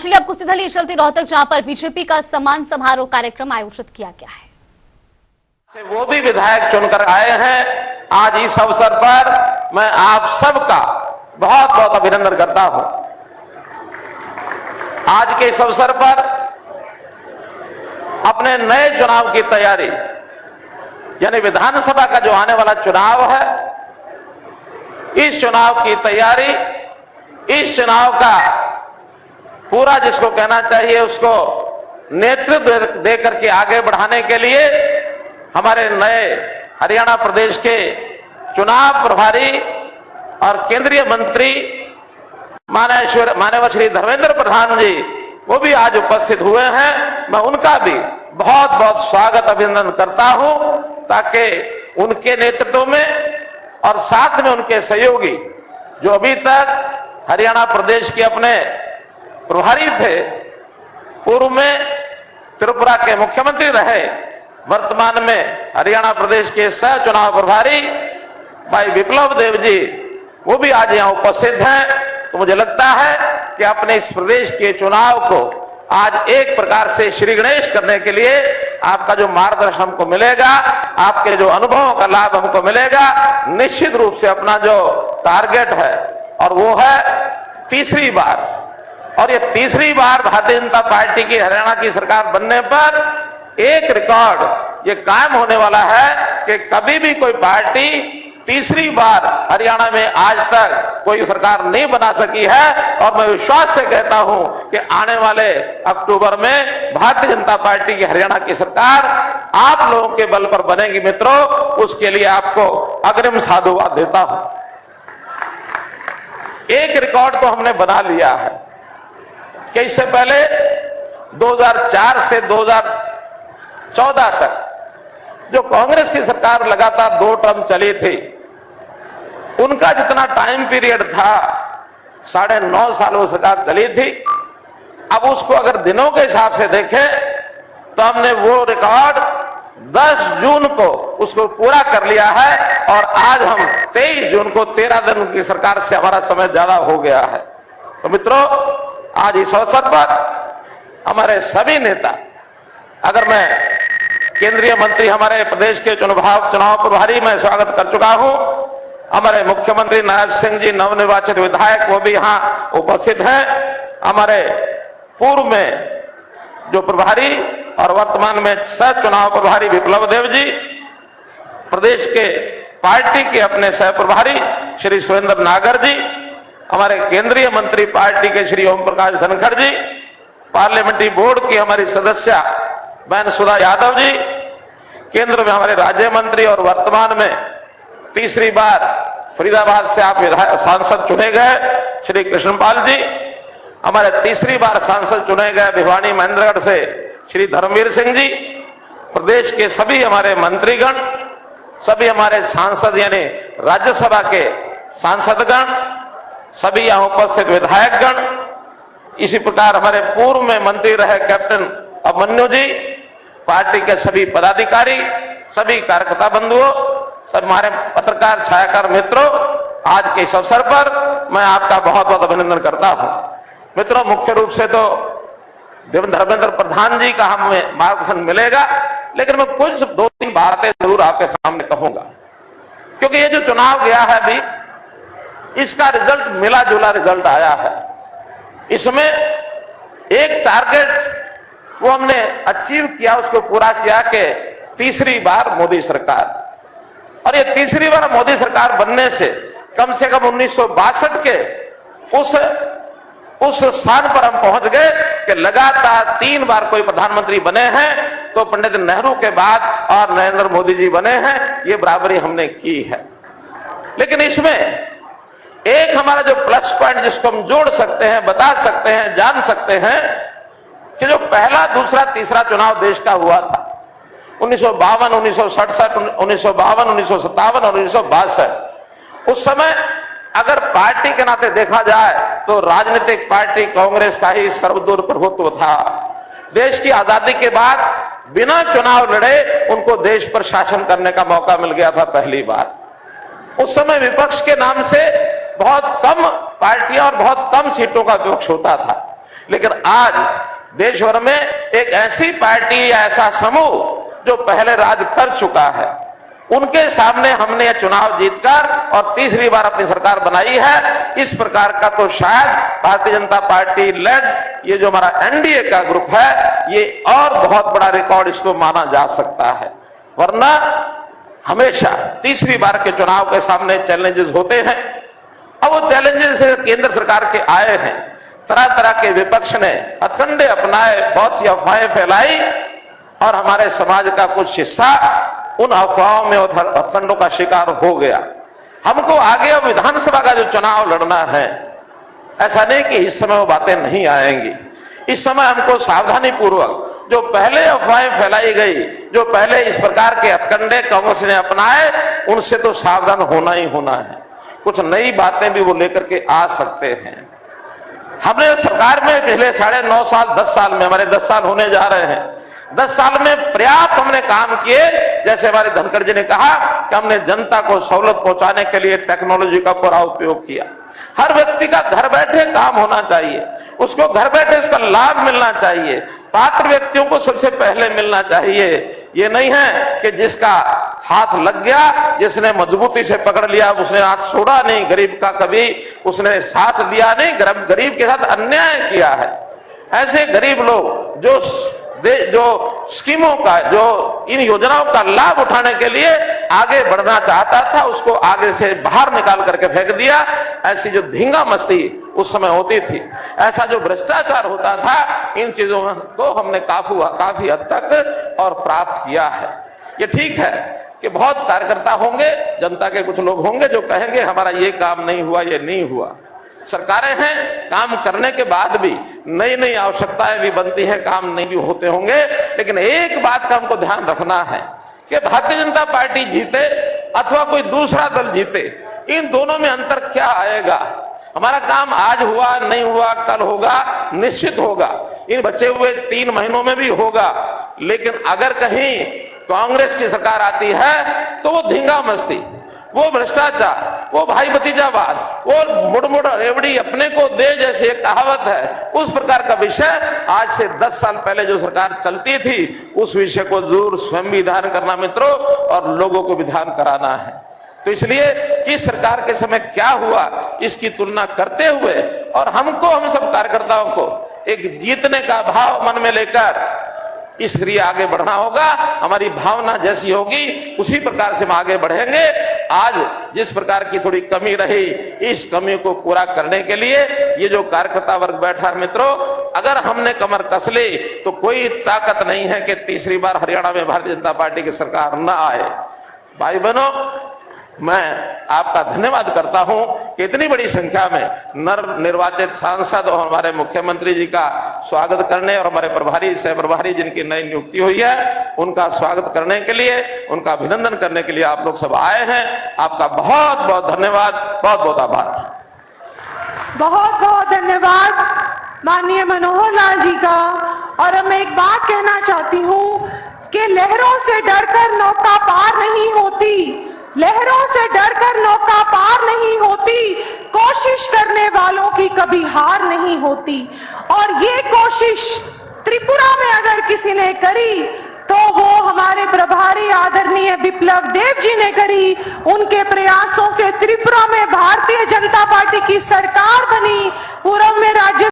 चलिए आपको सीधा ले चलते रोहतक, जहां पर बीजेपी का सम्मान समारोह कार्यक्रम आयोजित किया गया है। वो भी विधायक चुनकर आए हैं। आज इस अवसर पर मैं आप सबका बहुत बहुत अभिनंदन करता हूं। आज के इस अवसर पर अपने नए चुनाव की तैयारी, यानी विधानसभा का जो आने वाला चुनाव है, इस चुनाव की तैयारी, इस चुनाव का पूरा जिसको कहना चाहिए उसको नेतृत्व दे करके आगे बढ़ाने के लिए हमारे नए हरियाणा प्रदेश के चुनाव प्रभारी और केंद्रीय मंत्री माननीय श्री धर्मेंद्र प्रधान जी वो भी आज उपस्थित हुए हैं। मैं उनका भी बहुत बहुत स्वागत अभिनंदन करता हूं, ताकि उनके नेतृत्व में और साथ में उनके सहयोगी जो अभी तक हरियाणा प्रदेश के अपने प्रभारी थे, पूर्व में त्रिपुरा के मुख्यमंत्री रहे, वर्तमान में हरियाणा प्रदेश के सह चुनाव प्रभारी भाई विप्लव देव जी वो भी आज यहां उपस्थित हैं। तो मुझे लगता है कि अपने इस प्रदेश के चुनाव को आज एक प्रकार से श्री गणेश करने के लिए आपका जो मार्गदर्शन हमको मिलेगा, आपके जो अनुभवों का लाभ हमको मिलेगा, निश्चित रूप से अपना जो टारगेट है और वो है तीसरी बार, और ये तीसरी बार भारतीय जनता पार्टी की हरियाणा की सरकार बनने पर एक रिकॉर्ड ये कायम होने वाला है कि कभी भी कोई पार्टी तीसरी बार हरियाणा में आज तक कोई सरकार नहीं बना सकी है। और मैं विश्वास से कहता हूं कि आने वाले अक्टूबर में भारतीय जनता पार्टी की हरियाणा की सरकार आप लोगों के बल पर बनेगी। मित्रों, उसके लिए आपको अग्रिम साधुवाद देता हूं। एक रिकॉर्ड तो हमने बना लिया है कि इससे पहले 2004 से 2014 तक जो कांग्रेस की सरकार लगातार 2 टर्म चली थी, उनका जितना टाइम पीरियड था 9.5 साल वो सरकार चली थी। अब उसको अगर दिनों के हिसाब से देखें तो हमने वो रिकॉर्ड 10 जून को उसको पूरा कर लिया है, और आज हम 23 जून को 13 दिन की सरकार से हमारा समय ज्यादा हो गया है। तो मित्रों, आज इस अवसर पर हमारे सभी नेता, अगर मैं केंद्रीय मंत्री हमारे प्रदेश के चुनाव प्रभारी मैं स्वागत कर चुका हूं, हमारे मुख्यमंत्री नायब सिंह जी नवनिर्वाचित विधायक वो भी यहां उपस्थित हैं, हमारे पूर्व में जो प्रभारी और वर्तमान में सह चुनाव प्रभारी विप्लव देव जी, प्रदेश के पार्टी के अपने सह प्रभारी श्री सुरेंद्र नागर जी, हमारे केंद्रीय मंत्री पार्टी के श्री ओम प्रकाश धनखड़ जी, पार्लियामेंट्री बोर्ड की हमारी सदस्य बहन सुधा यादव जी, केंद्र में हमारे राज्य मंत्री और वर्तमान में तीसरी बार फरीदाबाद से आप सांसद चुने गए श्री कृष्णपाल जी, हमारे तीसरी बार सांसद चुने गए भिवानी महेंद्रगढ़ से श्री धर्मवीर सिंह जी, प्रदेश के सभी हमारे मंत्रीगण, सभी हमारे सांसद यानी राज्यसभा के सांसदगण, सभी यहां उपस्थित विधायकगण, इसी प्रकार हमारे पूर्व में मंत्री रहे कैप्टन अभिमन्यु जी, पार्टी के सभी पदाधिकारी, सभी कार्यकर्ता बंधुओं, सब हमारे पत्रकार छायाकार मित्रों, आज के इस अवसर पर मैं आपका बहुत बहुत अभिनंदन करता हूं। मित्रों, मुख्य रूप से तो धर्मेंद्र प्रधान जी का हमें मार्गदर्शन मिलेगा, लेकिन मैं कुछ 2-3 बातें जरूर आपके सामने कहूंगा, क्योंकि ये जो चुनाव गया है अभी, इसका रिजल्ट मिला जुला रिजल्ट आया है। इसमें एक टारगेट वो हमने अचीव किया, उसको पूरा किया कि तीसरी बार मोदी सरकार, और ये तीसरी बार मोदी सरकार बनने से कम 1962 के उस स्थान पर हम पहुंच गए कि लगातार 3 बार कोई प्रधानमंत्री बने हैं, तो पंडित नेहरू के बाद और नरेंद्र मोदी जी बने हैं, ये बराबरी हमने की है। लेकिन इसमें एक हमारा जो प्लस पॉइंट जिसको हम जोड़ सकते हैं, बता सकते हैं, जान सकते हैं कि जो पहला, दूसरा, तीसरा चुनाव देश का हुआ था 1952, 1967, 1952, 1957 और 1962, उस समय अगर पार्टी के नाते देखा जाए तो राजनीतिक पार्टी कांग्रेस का ही सर्वदूर प्रभुत्व था। देश की आजादी के बाद बिना चुनाव लड़े उनको देश पर शासन करने का मौका मिल गया था पहली बार। उस समय विपक्ष के नाम से बहुत कम पार्टियां और बहुत कम सीटों का विपक्ष होता था, लेकिन आज देश भर में एक ऐसी पार्टी या ऐसा समूह जो पहले राज कर चुका है, उनके सामने हमने यह चुनाव जीतकर और तीसरी बार अपनी सरकार बनाई है। इस प्रकार का तो शायद भारतीय जनता पार्टी लेड ये जो हमारा एनडीए का ग्रुप है, ये और बहुत बड़ा रिकॉर्ड इसको माना जा सकता है। वरना हमेशा तीसरी बार के चुनाव के सामने चैलेंजेस होते हैं। अब वो चैलेंजेस केंद्र सरकार के आए हैं, तरह तरह के विपक्ष ने हथकंडे अपनाए, बहुत सी अफवाहें फैलाई और हमारे समाज का कुछ हिस्सा उन अफवाहों में और हथकंडों का शिकार हो गया। हमको आगे विधानसभा का जो चुनाव लड़ना है, ऐसा नहीं कि इस समय वो बातें नहीं आएंगी। इस समय हमको सावधानी पूर्वक जो पहले अफवाहें फैलाई गई, जो पहले इस प्रकार के हथकंडे कांग्रेस ने अपनाए, उनसे तो सावधान होना ही होना है। कुछ नई बातें भी वो लेकर के आ सकते हैं। हमने सरकार में पिछले 9.5 साल 10 साल में, हमारे 10 साल होने जा रहे हैं, 10 साल में पर्याप्त हमने काम किए। जैसे हमारे धनखड़ जी ने कहा कि हमने जनता को सहूलत पहुंचाने के लिए टेक्नोलॉजी का पूरा उपयोग किया। हर व्यक्ति का घर बैठे काम होना चाहिए, उसको घर बैठे उसका लाभ मिलना चाहिए, पात्र व्यक्तियों को सबसे पहले मिलना चाहिए। ये नहीं है कि जिसका हाथ लग गया, जिसने मजबूती से पकड़ लिया, उसने हाथ छोड़ा नहीं, गरीब का कभी उसने साथ दिया नहीं, गरीब के साथ अन्याय किया है। ऐसे गरीब लोग जो स्कीमों का, जो इन योजनाओं का लाभ उठाने के लिए आगे बढ़ना चाहता था, उसको आगे से बाहर निकाल करके फेंक दिया। ऐसी जो धींगा मस्ती उस समय होती थी, ऐसा जो भ्रष्टाचार होता था, इन चीजों को हमने काफी हद तक और प्राप्त किया है। ये ठीक है कि बहुत कार्यकर्ता होंगे, जनता के कुछ लोग होंगे जो कहेंगे हमारा ये काम नहीं हुआ, ये नहीं हुआ। सरकारें हैं, काम करने के बाद भी नई नई आवश्यकताएं भी बनती हैं, काम नहीं भी होते होंगे। लेकिन एक बात का हमको ध्यान रखना है कि भारतीय जनता पार्टी जीते अथवा कोई दूसरा दल जीते, इन दोनों में अंतर क्या आएगा? हमारा काम आज हुआ नहीं हुआ, कल होगा, निश्चित होगा, इन बचे हुए 3 महीनों में भी होगा। लेकिन अगर कहीं कांग्रेस की सरकार आती है तो वो धींगा मस्ती, वो भ्रष्टाचार, वो भाई भतीजावाद, वो मुड़ रेवड़ी अपने को दे, जैसे एक कहावत है, उस प्रकार का विषय आज से 10 साल पहले जो सरकार चलती थी, उस विषय को जरूर स्वयं भी ध्यान करना मित्रों, और लोगों को भी ध्यान कराना है। तो इसलिए किस सरकार के समय क्या हुआ, इसकी तुलना करते हुए और हम सब कार्यकर्ताओं को एक जीतने का भाव मन में लेकर इस लिए आगे बढ़ना होगा। हमारी भावना जैसी होगी उसी प्रकार से हम आगे बढ़ेंगे। आज जिस प्रकार की थोड़ी कमी रही, इस कमी को पूरा करने के लिए ये जो कार्यकर्ता वर्ग बैठा है मित्रों, अगर हमने कमर कस ली तो कोई ताकत नहीं है कि तीसरी बार हरियाणा में भारतीय जनता पार्टी की सरकार न आए। भाई बहनों, मैं आपका धन्यवाद करता हूं कि इतनी बड़ी संख्या में निर्वाचित सांसद और हमारे मुख्यमंत्री जी का स्वागत करने और हमारे प्रभारी सह प्रभारी जिनकी नई नियुक्ति हुई है, उनका स्वागत करने के लिए, उनका अभिनंदन करने के लिए आप लोग सब आए हैं। आपका बहुत बहुत धन्यवाद, बहुत बहुत आभार। बहुत बहुत धन्यवाद माननीय मनोहर लाल जी का। और अब मैं एक बात कहना चाहती हूँ कि लहरों से डरकर नौका पार नहीं होती, लहरों से डरकर नौका पार नहीं होती, कोशिश करने वालों की कभी हार नहीं होती। और ये कोशिश त्रिपुरा में अगर किसी ने करी तो वो हमारे प्रभारी आदरणीय बिप्लब देव जी ने करी। उनके प्रयासों से त्रिपुरा में भारतीय जनता पार्टी की सरकार बनी। पूर्व में राज्य